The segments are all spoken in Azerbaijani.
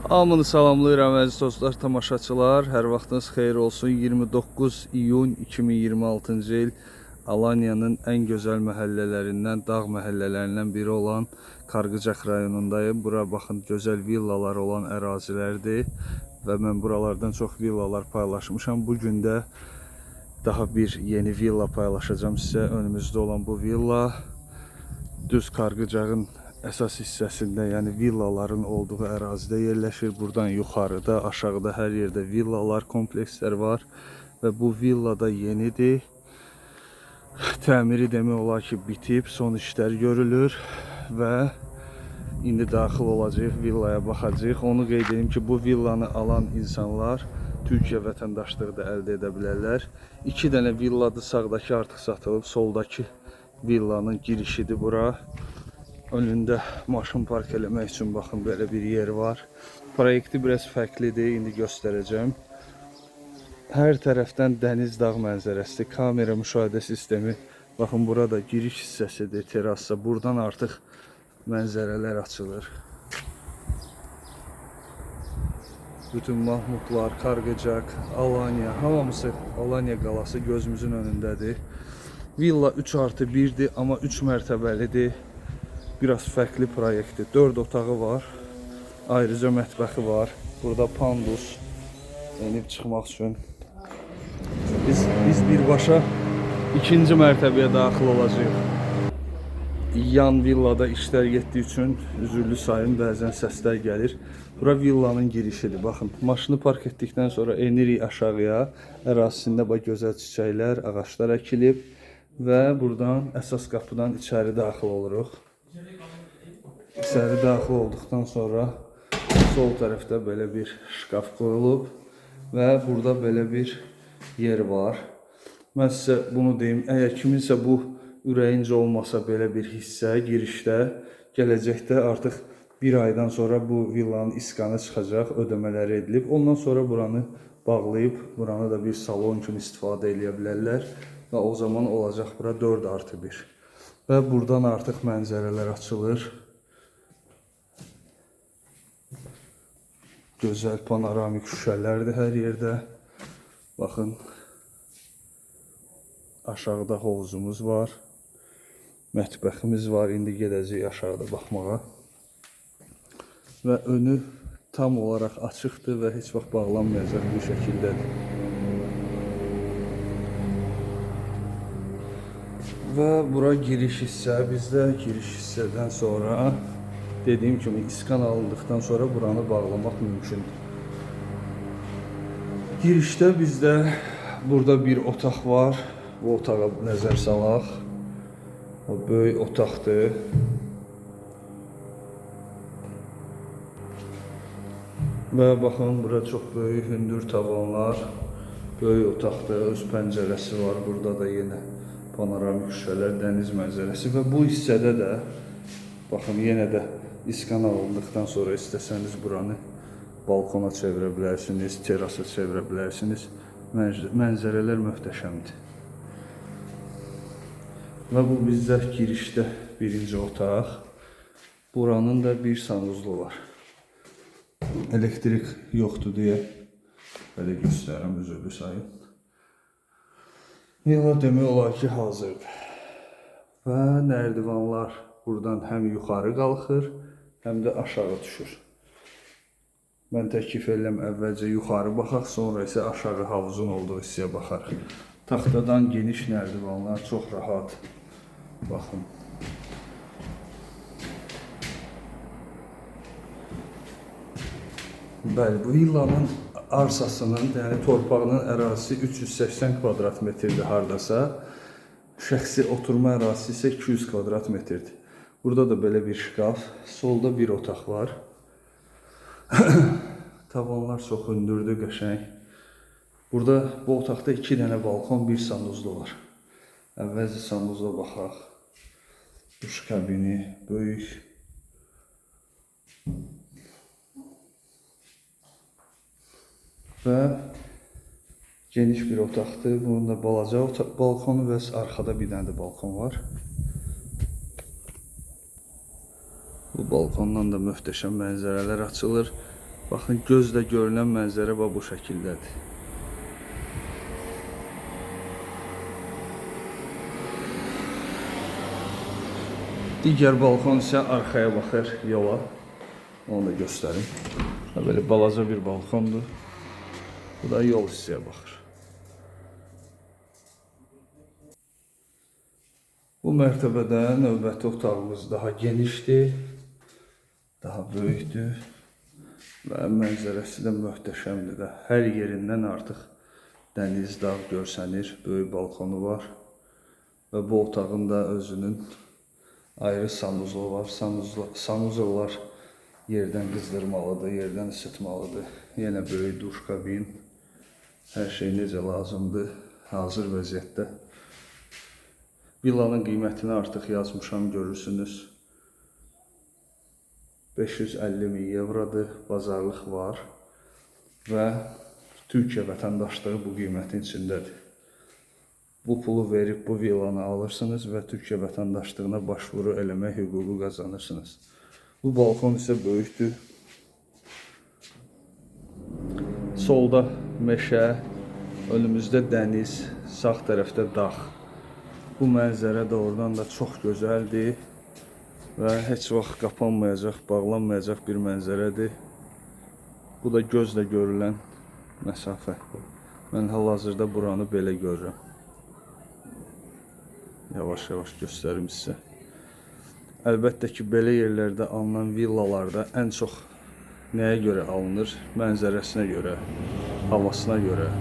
Hamını salamlayıram əziz dostlar, tamaşaçılar. Hər vaxtınız xeyir olsun. 29 iyun 2026-cı il Alanya'nın ən gözəl məhəllələrindən, dağ məhəllələrindən biri olan Kargıcaq rayonundayım. Bura baxın, gözəl villalar olan ərazilərdir və mən buralardan çox villalar paylaşmışam. Bugün də daha bir yeni villa paylaşacağım sizə. Önümüzdə olan bu villa düz Kargıcağın əsas hissəsində, yəni villaların olduğu ərazidə yerləşir. Buradan yuxarıda, aşağıda hər yerdə villalar, komplekslər var və bu villada yenidir. Təmiri demək olar ki bitib, son işlər görülür və indi daxil olacağıq, villaya baxacağıq. Onu qeyd edim ki, bu villanı alan insanlar Türkiyə vətəndaşlığı da əldə edə bilərlər. 2 dənə villadır, sağdakı artıq satılıb, soldakı villanın girişidir bura. Önündə maşın park eləmək üçün baxın belə bir yer var. Proyekti biraz fərqlidir, indi göstərəcəm. Hər tərəfdən dəniz dağ mənzərəsi, kamera müşahidə sistemi. Baxın burada giriş hissəsidir, terasa. Buradan artıq mənzərələr açılır. Bütün Mahmudlar, Kargıcaq, Alanya, hamısı Alanya qalası gözümüzün önündədir. Villa 3+1'dir, amma 3 mərtəbəlidir. Biraz fərqli proyektdir. 4 otağı var. Ayrıca mətbəxi var. Burada pandus enib çıxmaq üçün. Biz birbaşa 2-ci mərtəbəyə daxil olacağıq. Yan villada işlər getdiyi üçün üzürlü sayın, bəzən səslər gəlir. Bura villanın girişidir. Baxın, maşını park etdikdən sonra enirik aşağıya. Ərazisində bax gözəl çiçəklər, ağaclar əkilib və buradan əsas qapıdan içəri daxil oluruq. İçəri daxil olduqdan sonra sol tərəfdə belə bir şkaf qoyulub və burada belə bir yer var. Mən sizə bunu deyim, əgər kiminsə bu ürəyincə olmasa belə bir hissə girişdə, gələcəkdə artıq bir aydan sonra bu villanın iskanı çıxacaq, ödəmələri edilib. Ondan sonra buranı bağlayıb, buranı da bir salon kimi istifadə edə bilərlər və o zaman olacaq bura 4+1. Və buradan artıq mənzərələr açılır. Gözəl panoramik şüşələrdir hər yerdə. Baxın, aşağıda hovuzumuz var. Mətbəximiz var. İndi gedəcəyik aşağıda baxmağa. Və önü tam olaraq açıqdır və heç vaxt bağlanmayacaq bir şəkildədir. Və bura giriş hissə. Bizdə giriş hissədən sonra dediyim kimi iskan alındıqdan sonra buranı bağlamaq mümkündür. Girişdə bizdə burada bir otaq var. Bu otağa nəzər salaq. O böyük otaqdır. Və baxın, bura çox böyük hündür tavanlar. Böyük otaqdır, öz pəncərəsi var. Burada da yenə panoramik şüşələr, dəniz mənzərəsi və bu hissədə də baxın, yenə də iskan alındıqdan sonra istəsəniz buranı balkona çevirə bilərsiniz, terasa çevirə bilərsiniz. Mənzərələr möhtəşəmdir. Və bu bizdə girişdə birinci otaq. Buranın da bir sanuzlu var. Elektrik yoxdur deyə belə göstərirəm, üzrlü sayın. Villa demək olar ki hazırdır. Və nərdivanlar buradan həm yuxarı qalxır, həm də aşağı düşür. Mən təklif edirəm əvvəlcə yuxarı baxaq, sonra isə aşağı havuzun olduğu hissəyə baxarıq. Taxtadan geniş nərdivanlar, çox rahat. Baxın. Bəli, bu villanın arsasının, yəni torpağının ərazisi 380 kvadrat metrdir hardasa. Şəxsi oturma ərazisi isə 200 kvadrat metrdir. Burada da belə bir şkaf, solda bir otaq var. Tavanlar çox hündürdür, qəşəng. Burada bu otaqda 2 dənə balkon, bir sanuzlu var. Əvvəlcə sanuzla baxaq. Duş kabini, böyük. Və geniş bir otaqdır. Bunun da balaca balkonu və arxada bir dənə də balkon var. Bu balkondan da möhtəşəm mənzərələr açılır. Baxın, gözlə görünən mənzərə bu şəkildədir. Digər balkon isə arxaya baxır yola. Onu da göstərim. Böyle balaca bir balkondur. Bu da yol hissəyə baxır. Bu mərtəbədə növbəti otağımız daha genişdir, daha böyükdür və mənzərəsi də möhtəşəmdir də. Hər yerindən artıq dəniz, dağ görsənir, böyük balkonu var və bu otağın da özünün ayrı sanuzlu var. Sanuzlar yerdən qızdırmalıdır, yerdən ısıtmalıdır. Yenə böyük duş kabin, hər şey necə lazımdır, hazır vəziyyətdə. Villanın qiymətini artıq yazmışam, görürsünüz. 550.000 evrodur, bazarlıq var və Türkiyə vətəndaşlığı bu qiymətin içindədir. Bu pulu verib bu villanı alırsınız və Türkiyə vətəndaşlığına başvuru eləmək hüququ qazanırsınız. Bu balkon isə böyükdür. Solda meşə, önümüzdə dəniz, sağ tərəfdə dağ. Bu mənzərə də oradan da çox gözəldir və heç vaxt qapanmayacaq, bağlanmayacaq bir mənzərədir. Bu da gözlə görülən məsafə. Mən hal-hazırda buranı belə görürəm. Yavaş-yavaş göstərim sizə. Əlbəttə ki, belə yerlərdə alınan villalarda ən çox nəyə görə alınır? Mənzərəsinə görə, havasına görə.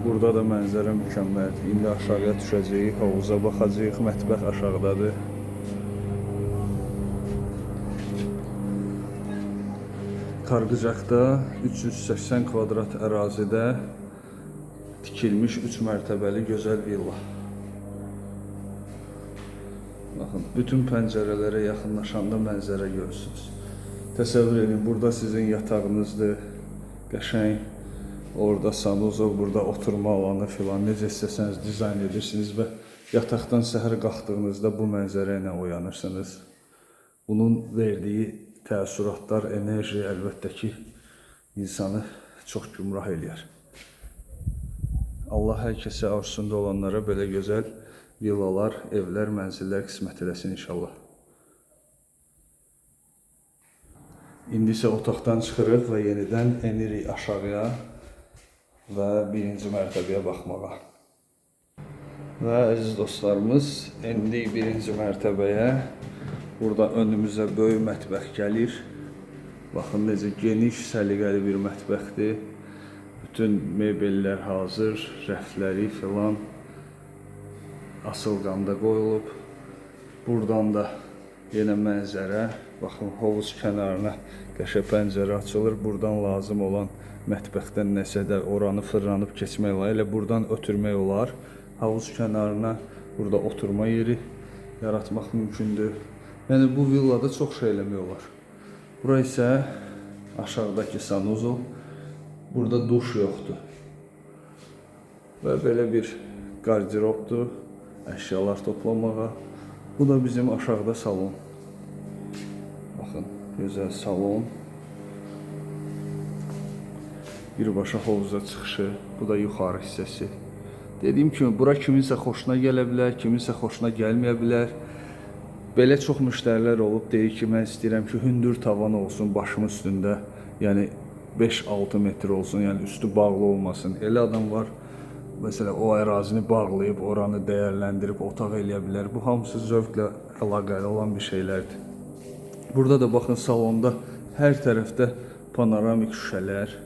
Burada da mənzərə mükəmməldir. İndi aşağıya düşəcəyik, havuza baxacağıq, mətbəx aşağıdadır. Kargıcaqda 380 kvadrat ərazidə tikilmiş 3 mərtəbəli gözəl villa. Baxın, bütün pəncərələrə yaxınlaşanda mənzərə görürsünüz. Təsəvvür edin, burada sizin yatağınızdır, qəşəng. Orada sanuzol, burada oturma alanı filan, necə istəsəniz dizayn edirsiniz və yataqdan səhər qalxdığınızda bu mənzərə ilə oyanırsınız. Bunun verdiyi təəssüratlar, enerji əlbəttə ki, insanı çox gümrah eləyər. Allah hər kəsə arzusunda olanlara belə gözəl villalar, evlər, mənzillər qismət eləsin inşallah. İndi isə otaqdan çıxırıq və yenidən enirik aşağıya və birinci mərtəbəyə baxmağa. Və əziz dostlarımız, endik birinci mərtəbəyə. Burada önümüzə böyük mətbəx gəlir. Baxın, necə geniş, səliqəli bir mətbəxdir. Bütün mebellər hazır, rəfləri filan asılqanda qoyulub. Buradan da yenə mənzərə. Baxın, hovuz kənarına qəşəng pəncərə açılır. Buradan lazım olan mətbəxdən nəsə də oranı fırlanıb keçmək olar. Elə buradan ötürmək olar. Havuz kənarına burada oturma yeri yaratmaq mümkündür. Yəni bu villada çox şey eləmək olar. Bura isə aşağıdakı sanuzol. Burada duş yoxdur. Və belə bir qardirobdur. Əşyalar toplamağa. Bu da bizim aşağıda salon. Baxın, gözəl salon. Birbaşa hovuza çıxışı, bu da yuxarı hissəsi. Dediyim kimi, bura kiminsə xoşuna gələ bilər, kiminsə xoşuna gəlməyə bilər. Belə çox müştərilər olub, deyir ki, mən istəyirəm ki, hündür tavan olsun başımın üstündə, yəni 5-6 metr olsun, yəni üstü bağlı olmasın. Elə adam var, məsələn, o ərazini bağlayıb, oranı dəyərləndirib, otaq eləyə bilər. Bu hamısı zövqlə əlaqəli olan bir şeylərdir. Burada da baxın, salonda hər tərəfdə panoramik şüşələr.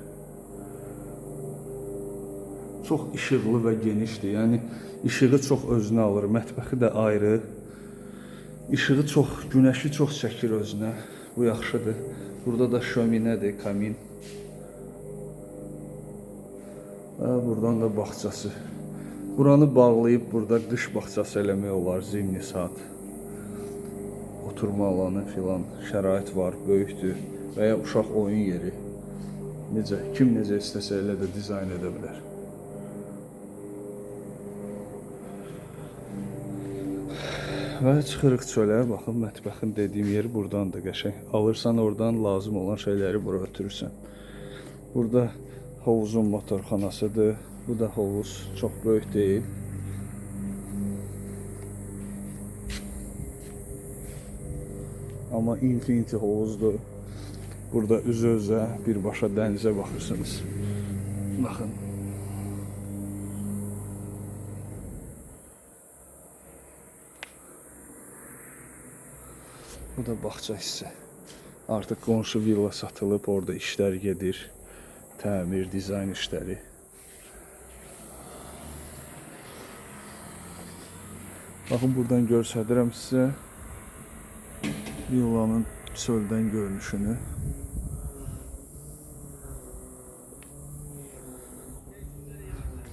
Çox işıqlı və genişdir. Yəni işığı çox özünə alır. Mətbəxi də ayrı. İşığı çox, günəşi çox çəkir özünə. Bu yaxşıdır. Burada da şöminədir, kamin. Və buradan da bağçası. Buranı bağlayıb burada qış bağçası eləmək olar, zimni saat. Oturma alanı filan, şərait var, böyükdür. Və ya uşaq oyun yeri. Necə, kim necə istəsə elə də dizayn edə bilər. Və çıxırıq çölə. Baxın, mətbəxin dediyim yeri buradan da qəşəng. Alırsan oradan lazım olan şeyləri bura ötürürsən. Burada hovuzun motorxanasıdır. Bu da hovuz çox böyük deyil. Amma infinity hovuzdur. Burada üzə-üzə birbaşa dənizə baxırsınız. Baxın. Bu da bağça hissə. Artıq qonşu villa satılıb, orada işlər gedir. Təmir, dizayn işləri. Baxın, buradan göstərirəm sizə villanın çöldən görünüşünü.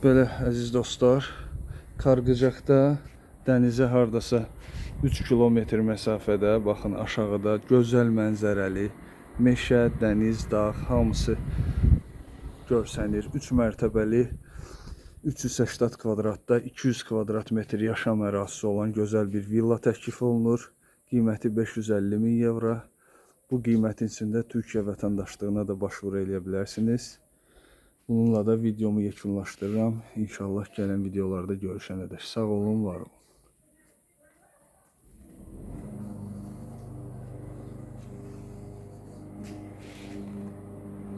Belə, əziz dostlar, Kargıcaqda dənizə hardasa 3 kilometr məsafədə, baxın aşağıda gözəl mənzərəli meşə, dəniz, dağ hamısı görsənir. 3 mərtəbəli 380 kvadratda 200 kvadrat metr yaşam ərazisi olan gözəl bir villa təklif olunur. Qiyməti 550 min evro. Bu qiymətin içində Türkiyə vətəndaşlığına da başvuru eləyə bilərsiniz. Bununla da videomu yekunlaşdırıram. İnşallah gələn videolarda görüşənədək. Sağ olun, var olun.